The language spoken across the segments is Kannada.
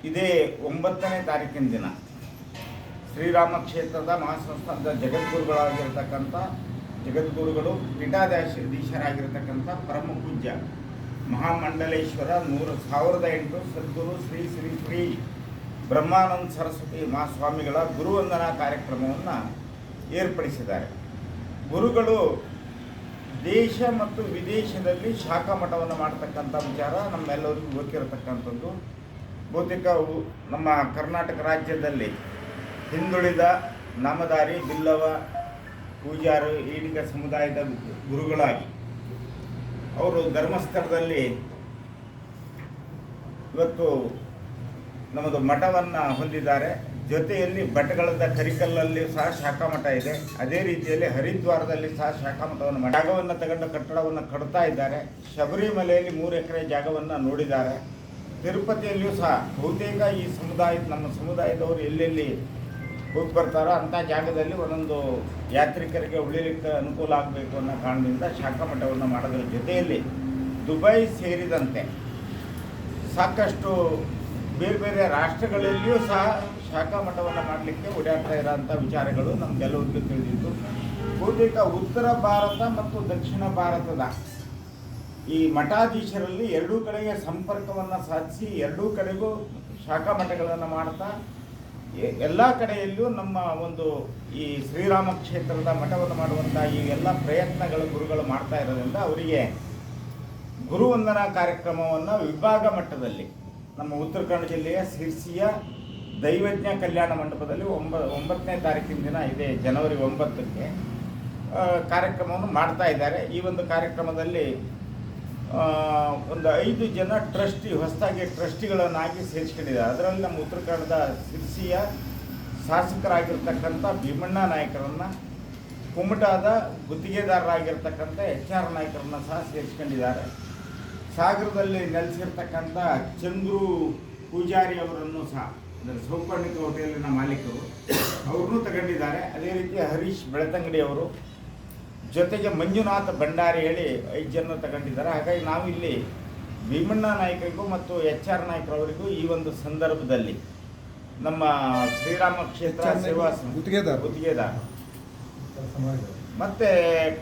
ಇದೇ 9ನೇ ತಾರೀಕಿನ ದಿನ ಶ್ರೀರಾಮ ಕ್ಷೇತ್ರದ ಮಹಾಸಂಸ್ಥಾನದ ಜಗದ್ಗುರುಗಳಾಗಿರ್ತಕ್ಕಂಥ ಜಗದ್ಗುರುಗಳು ಪೀಠಾಧೀಶರಾಗಿರ್ತಕ್ಕಂಥ ಪರಮ ಪೂಜ್ಯ ಮಹಾಮಂಡಲೇಶ್ವರ 1008 ಸದ್ಗುರು ಶ್ರೀ ಶ್ರೀ ಶ್ರೀ ಬ್ರಹ್ಮಾನಂದ ಸರಸ್ವತಿ ಮಹಾಸ್ವಾಮಿಗಳ ಗುರುವಂದನಾ ಕಾರ್ಯಕ್ರಮವನ್ನು ಏರ್ಪಡಿಸಿದ್ದಾರೆ. ಗುರುಗಳು ದೇಶ ಮತ್ತು ವಿದೇಶದಲ್ಲಿ ಶಾಖಾ ಮಠವನ್ನು ಮಾಡ್ತಕ್ಕಂಥ ವಿಚಾರ ನಮ್ಮೆಲ್ಲರಿಗೂ ಗೊತ್ತಿರತಕ್ಕಂಥದ್ದು. ಬಹುತೇಕ ನಮ್ಮ ಕರ್ನಾಟಕ ರಾಜ್ಯದಲ್ಲಿ ಹಿಂದುಳಿದ ನಾಮಧಾರಿ ಬಿಲ್ಲವ ಪೂಜಾರು ಈಡಿಗ ಸಮುದಾಯದ ಗುರುಗಳಾಗಿ ಅವರು ಧರ್ಮಸ್ಥಳದಲ್ಲಿ ಇವತ್ತು ನಮ್ಮದು ಮಠವನ್ನು ಹೊಂದಿದ್ದಾರೆ. ಜೊತೆಯಲ್ಲಿ ಭಟ್ಕಳದ ಕರಿಕಲ್ಲಲ್ಲಿ ಸಹ ಶಾಖಾ ಮಠ ಇದೆ. ಅದೇ ರೀತಿಯಲ್ಲಿ ಹರಿದ್ವಾರದಲ್ಲಿ ಸಹ ಶಾಖಾ ಮಠವನ್ನು ಜಾಗವನ್ನು ತಗೊಂಡು ಕಟ್ಟಡವನ್ನು ಕಟ್ತಾ ಇದ್ದಾರೆ. ಶಬರಿಮಲೆಯಲ್ಲಿ 3 ಎಕರೆ ಜಾಗವನ್ನು ನೋಡಿದ್ದಾರೆ. ತಿರುಪತಿಯಲ್ಲಿಯೂ ಸಹ ಬಹುತೇಕ ಈ ನಮ್ಮ ಸಮುದಾಯದವರು ಎಲ್ಲೆಲ್ಲಿ ಹೋಗಿ ಬರ್ತಾರೋ ಅಂಥ ಜಾಗದಲ್ಲಿ ಒಂದೊಂದು ಯಾತ್ರಿಕರಿಗೆ ಉಳಿಲಿಕ್ಕೆ ಅನುಕೂಲ ಆಗಬೇಕು ಅನ್ನೋ ಕಾರಣದಿಂದ ಶಾಖಾ ಮಠವನ್ನು ಮಾಡೋದ್ರ ಜೊತೆಯಲ್ಲಿ ದುಬೈ ಸೇರಿದಂತೆ ಸಾಕಷ್ಟು ಬೇರೆ ಬೇರೆ ರಾಷ್ಟ್ರಗಳಲ್ಲಿಯೂ ಸಹ ಶಾಖಾ ಮಠವನ್ನು ಮಾಡಲಿಕ್ಕೆ ಓಡಾಡ್ತಾ ಇರೋಂಥ ವಿಚಾರಗಳು ನಮಗೆಲ್ಲರಿಗೂ ತಿಳಿದಿತ್ತು. ಬಹುತೇಕ ಉತ್ತರ ಭಾರತ ಮತ್ತು ದಕ್ಷಿಣ ಭಾರತದ ಈ ಮಠಾಧೀಶರಲ್ಲಿ ಎರಡೂ ಕಡೆಗೆ ಸಂಪರ್ಕವನ್ನು ಸಾಧಿಸಿ ಎರಡೂ ಕಡೆಗೂ ಶಾಖಾ ಮಠಗಳನ್ನು ಮಾಡ್ತಾ ಎಲ್ಲ ಕಡೆಯಲ್ಲೂ ನಮ್ಮ ಒಂದು ಈ ಶ್ರೀರಾಮ ಕ್ಷೇತ್ರದ ಮಠವನ್ನು ಮಾಡುವಂಥ ಈ ಎಲ್ಲ ಪ್ರಯತ್ನಗಳು ಗುರುಗಳು ಮಾಡ್ತಾ ಇರೋದ್ರಿಂದ ಅವರಿಗೆ ಗುರುವಂದನಾ ಕಾರ್ಯಕ್ರಮವನ್ನು ವಿಭಾಗ ಮಟ್ಟದಲ್ಲಿ ನಮ್ಮ ಉತ್ತರ ಕನ್ನಡ ಜಿಲ್ಲೆಯ ಸಿರ್ಸಿಯ ದೈವಜ್ಞ ಕಲ್ಯಾಣ ಮಂಟಪದಲ್ಲಿ 9ನೇ ತಾರೀಕಿನ ದಿನ ಇದೆ, ಜನವರಿ 9ಕ್ಕೆ ಕಾರ್ಯಕ್ರಮವನ್ನು ಮಾಡ್ತಾ ಇದ್ದಾರೆ. ಈ ಒಂದು ಕಾರ್ಯಕ್ರಮದಲ್ಲಿ ಒಂದು 5 ಜನ ಹೊಸದಾಗಿ ಟ್ರಸ್ಟಿಗಳನ್ನಾಗಿ ಸೇರಿಸ್ಕೊಂಡಿದ್ದಾರೆ. ಅದರಲ್ಲಿ ನಮ್ಮ ಉತ್ತರ ಕನ್ನಡದ ಸಿರ್ಸಿಯ ಶಾಸಕರಾಗಿರ್ತಕ್ಕಂಥ ಭೀಮಣ್ಣ ನಾಯಕರನ್ನು, ಕುಮಟಾದ ಗುತ್ತಿಗೆದಾರರಾಗಿರ್ತಕ್ಕಂಥ HR ನಾಯಕರನ್ನು ಸಹ ಸೇರಿಸ್ಕೊಂಡಿದ್ದಾರೆ. ಸಾಗರದಲ್ಲಿ ನೆಲೆಸಿರ್ತಕ್ಕಂಥ ಚಂದ್ರು ಪೂಜಾರಿ ಅವರನ್ನು ಸಹ ಸೌಪರ್ಣಿಕ ಹೋಟೆಲಿನ ಮಾಲೀಕರು ಅವ್ರನ್ನೂ ತಗೊಂಡಿದ್ದಾರೆ. ಅದೇ ರೀತಿ ಹರೀಶ್ ಬೆಳತಂಗಡಿ ಅವರು, ಜೊತೆಗೆ ಮಂಜುನಾಥ ಭಂಡಾರಿ ಹೇಳಿ 5 ಜನ ತಗೊಂಡಿದ್ದಾರೆ. ಹಾಗಾಗಿ ನಾವು ಇಲ್ಲಿ ಭೀಮಣ್ಣ ನಾಯಕರಿಗೂ ಮತ್ತು HR ನಾಯಕರವರಿಗೂ ಈ ಒಂದು ಸಂದರ್ಭದಲ್ಲಿ ನಮ್ಮ ಶ್ರೀರಾಮ ಕ್ಷೇತ್ರ ಸೇವಾ ಗುತ್ತಿಗೆದಾರ ಮತ್ತು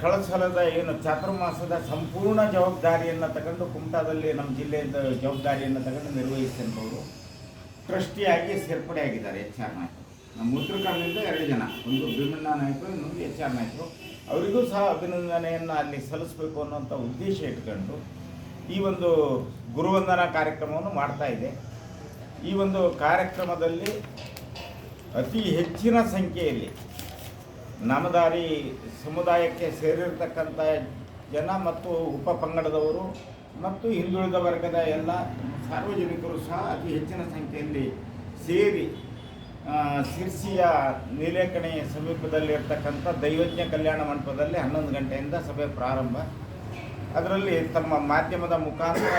ಕಳಸಲದ ಏನು ಚಾತುರ್ಮಾಸದ ಸಂಪೂರ್ಣ ಜವಾಬ್ದಾರಿಯನ್ನು ತಗೊಂಡು ಕುಮಟಾದಲ್ಲಿ ನಮ್ಮ ಜಿಲ್ಲೆಯಿಂದ ಜವಾಬ್ದಾರಿಯನ್ನು ತಗೊಂಡು ನಿರ್ವಹಿಸಿದವರು ಟ್ರಸ್ಟಿಯಾಗಿ ಸೇರ್ಪಡೆಯಾಗಿದ್ದಾರೆ HR ನಾಯಕರು. ನಮ್ಮ ಉತ್ತರ ಕನ್ನಡದಿಂದ 2 ಜನ, ಒಂದು ಭೀಮಣ್ಣ ನಾಯಕರು, ಇನ್ನೊಂದು HR ನಾಯಕರು. ಅವರಿಗೂ ಸಹ ಅಭಿನಂದನೆಯನ್ನು ಅಲ್ಲಿ ಸಲ್ಲಿಸಬೇಕು ಅನ್ನೋಂಥ ಉದ್ದೇಶ ಇಟ್ಕೊಂಡು ಈ ಒಂದು ಗುರುವಂದನಾ ಕಾರ್ಯಕ್ರಮವನ್ನು ಮಾಡ್ತಾ ಇದೆ. ಈ ಒಂದು ಕಾರ್ಯಕ್ರಮದಲ್ಲಿ ಅತಿ ಹೆಚ್ಚಿನ ಸಂಖ್ಯೆಯಲ್ಲಿ ನಾಮಧಾರಿ ಸಮುದಾಯಕ್ಕೆ ಸೇರಿರ್ತಕ್ಕಂಥ ಜನ ಮತ್ತು ಉಪಪಂಗಡದವರು ಮತ್ತು ಹಿಂದುಳಿದ ವರ್ಗದ ಎಲ್ಲ ಸಾರ್ವಜನಿಕರು ಸಹ ಅತಿ ಹೆಚ್ಚಿನ ಸಂಖ್ಯೆಯಲ್ಲಿ ಸೇರಿ ಸಿರ್ಸಿಯ ನೀಲೇಕಣಿ ಸಮೀಪದಲ್ಲಿರ್ತಕ್ಕಂಥ ದೈವಜ್ಞ ಕಲ್ಯಾಣ ಮಂಟಪದಲ್ಲಿ 11 ಗಂಟೆಯಿಂದ ಸಭೆ ಪ್ರಾರಂಭ. ಅದರಲ್ಲಿ ತಮ್ಮ ಮಾಧ್ಯಮದ ಮುಖಾಂತರ